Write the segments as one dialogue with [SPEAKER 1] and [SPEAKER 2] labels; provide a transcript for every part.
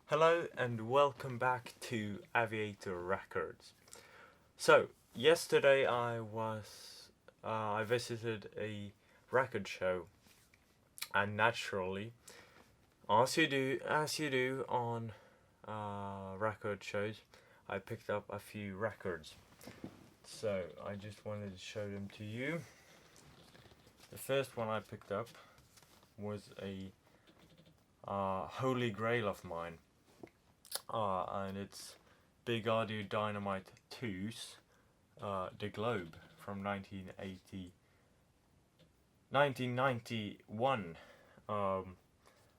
[SPEAKER 1] Hello and welcome back to Aviator Records. So, yesterday I visited a record show, and naturally, as you do on record shows, I picked up a few records. So, I just wanted to show them to you. The first one I picked up was a holy grail of mine. And it's Big Audio Dynamite 2's The Globe from 1991.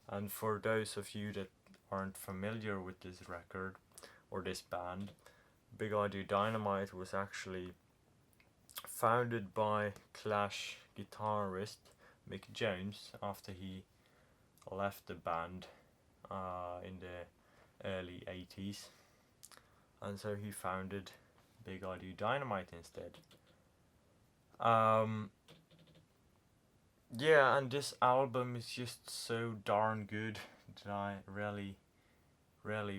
[SPEAKER 1] And for those of you that aren't familiar with this record or this band, Big Audio Dynamite was actually founded by Clash guitarist Mick Jones after he left the band in the early 80s, and so he founded Big Audio Dynamite instead. Yeah, and this album is just so darn good that I really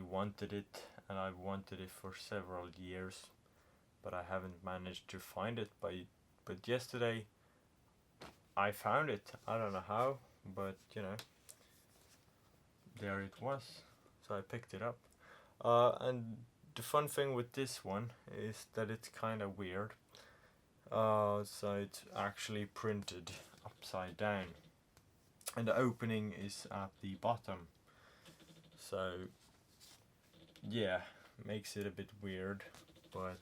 [SPEAKER 1] wanted it, and I've wanted it for several years, but I haven't managed to find it. But yesterday I found it. I don't know how, but there it was. So I picked it up. And the fun thing with this one is that it's kind of weird. So it's actually printed upside down, and the opening is at the bottom. So yeah, makes it a bit weird, but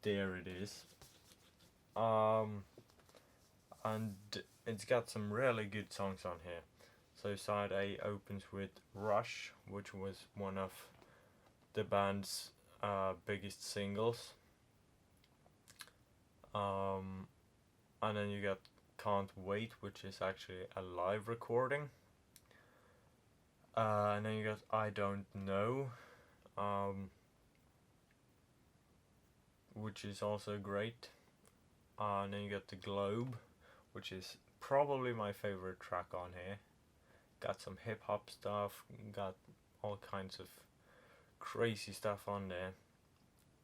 [SPEAKER 1] there it is. And it's got some really good songs on here. So side A opens with Rush, which was one of the band's biggest singles. And then you got Can't Wait, which is actually a live recording. And then you got I Don't Know, which is also great. And then you got The Globe, which is probably my favorite track on here. Got some hip hop stuff, got all kinds of crazy stuff on there.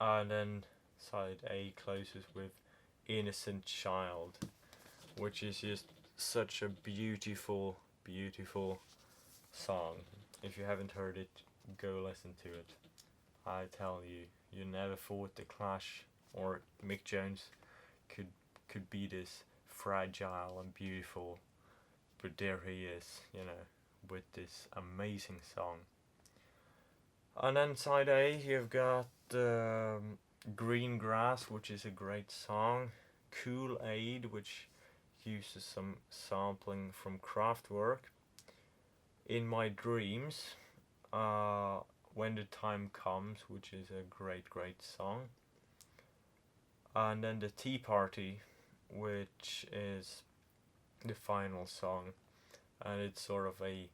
[SPEAKER 1] And then side A closes with Innocent Child, which is just such a beautiful song. If you haven't heard it, go listen to it. I tell you, you never thought the Clash or Mick Jones could be this fragile and beautiful, but there he is, with this amazing song. And then side A, you've got Green Grass, which is a great song. Kool Aid, which uses some sampling from Kraftwerk. In My Dreams, When the Time Comes, which is a great song. And then The Tea Party, which is the final song, and it's sort of a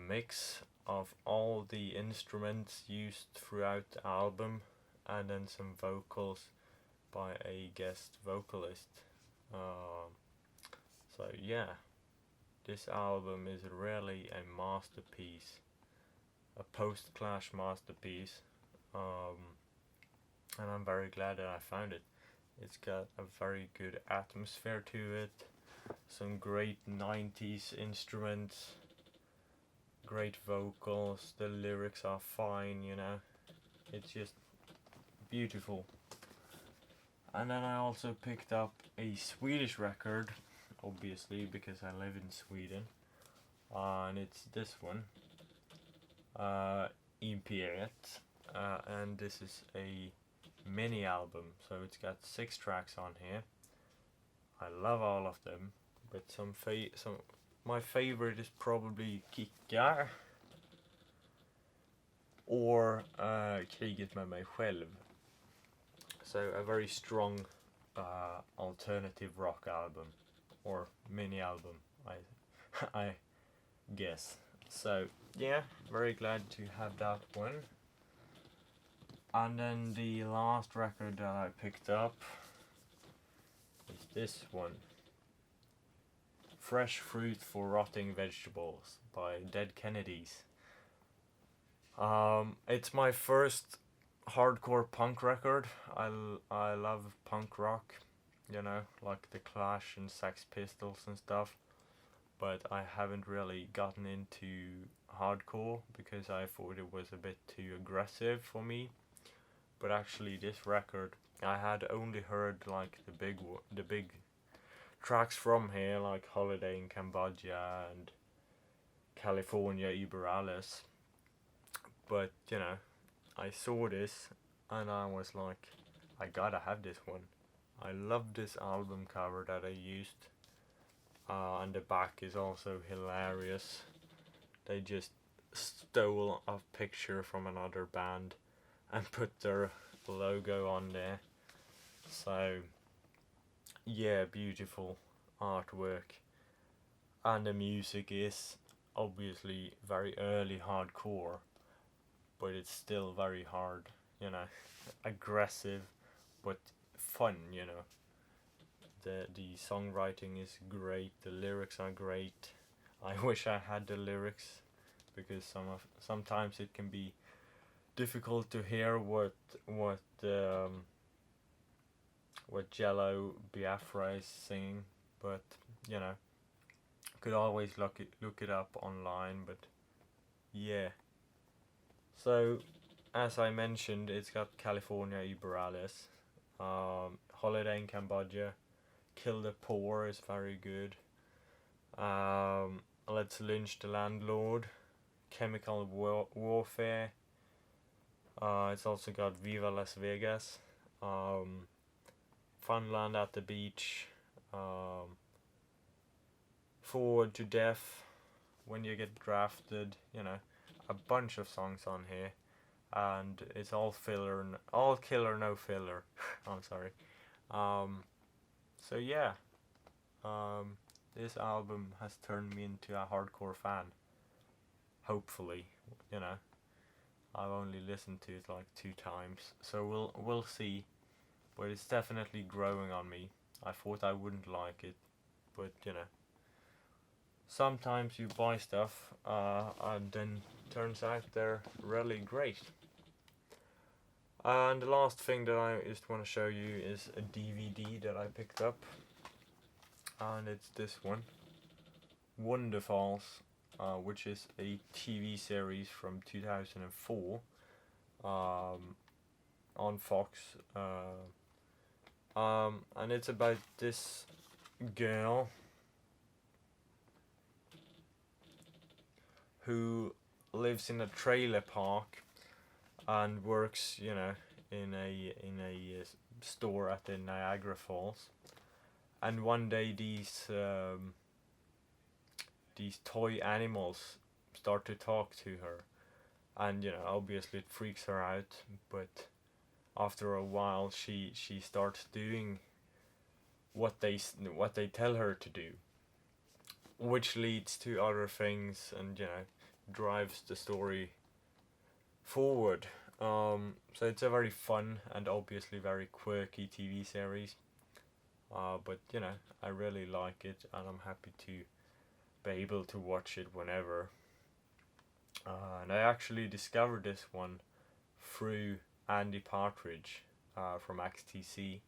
[SPEAKER 1] mix of all the instruments used throughout the album, and then some vocals by a guest vocalist. So yeah, this album is really a masterpiece, a post-Clash masterpiece, and I'm very glad that I found it. It's got a very good atmosphere to it, some great 90s instruments, great vocals, the lyrics are fine, it's just beautiful. And then I also picked up a Swedish record, obviously, because I live in Sweden, and it's this one, Imperiet, and this is a mini album, so it's got 6 tracks on here. I love all of them, but my favorite is probably Kickar or Kriget med mig själv. So a very strong alternative rock album, or mini album, I guess. So yeah, very glad to have that one. And then the last record that I picked up is this one, Fresh Fruit for Rotting Vegetables by Dead Kennedys. It's my first hardcore punk record. I love punk rock, like The Clash and Sex Pistols and stuff. But I haven't really gotten into hardcore because I thought it was a bit too aggressive for me. But actually, this record I had only heard like the big tracks from here, like Holiday in Cambodia and California Iberalis. But I saw this and I was like, I gotta have this one. I love this album cover that I used. And the back is also hilarious. They just stole a picture from another band and put their logo on there. So, yeah, beautiful artwork. And the music is obviously very early hardcore, but it's still very hard, aggressive, but fun. The songwriting is great, the lyrics are great. I wish I had the lyrics because sometimes it can be difficult to hear what Jello Biafra is singing, but could always look it up online. But yeah, so as I mentioned, it's got California Iberalis, Holiday in Cambodia, Kill the Poor is very good. Let's Lynch the Landlord, Chemical Warfare. It's also got Viva Las Vegas, Funland at the Beach, Forward to Death, When You Get Drafted. A bunch of songs on here, and it's all killer, no filler. I'm sorry. So yeah, this album has turned me into a hardcore fan. Hopefully, I've only listened to it like 2 times, so we'll see. But it's definitely growing on me. I thought I wouldn't like it, but sometimes you buy stuff and then turns out they're really great. And the last thing that I just want to show you is a DVD that I picked up, and it's this one, Wonderfalls, which is a TV series from 2004 on Fox, and it's about this girl who lives in a trailer park and works, in a store at the Niagara Falls. And one day these toy animals start to talk to her, and obviously it freaks her out. But after a while, she starts doing what they tell her to do, which leads to other things, and drives the story forward. So it's a very fun and obviously very quirky TV series. But I really like it, and I'm happy to be able to watch it whenever. And I actually discovered this one through Andy Partridge from XTC.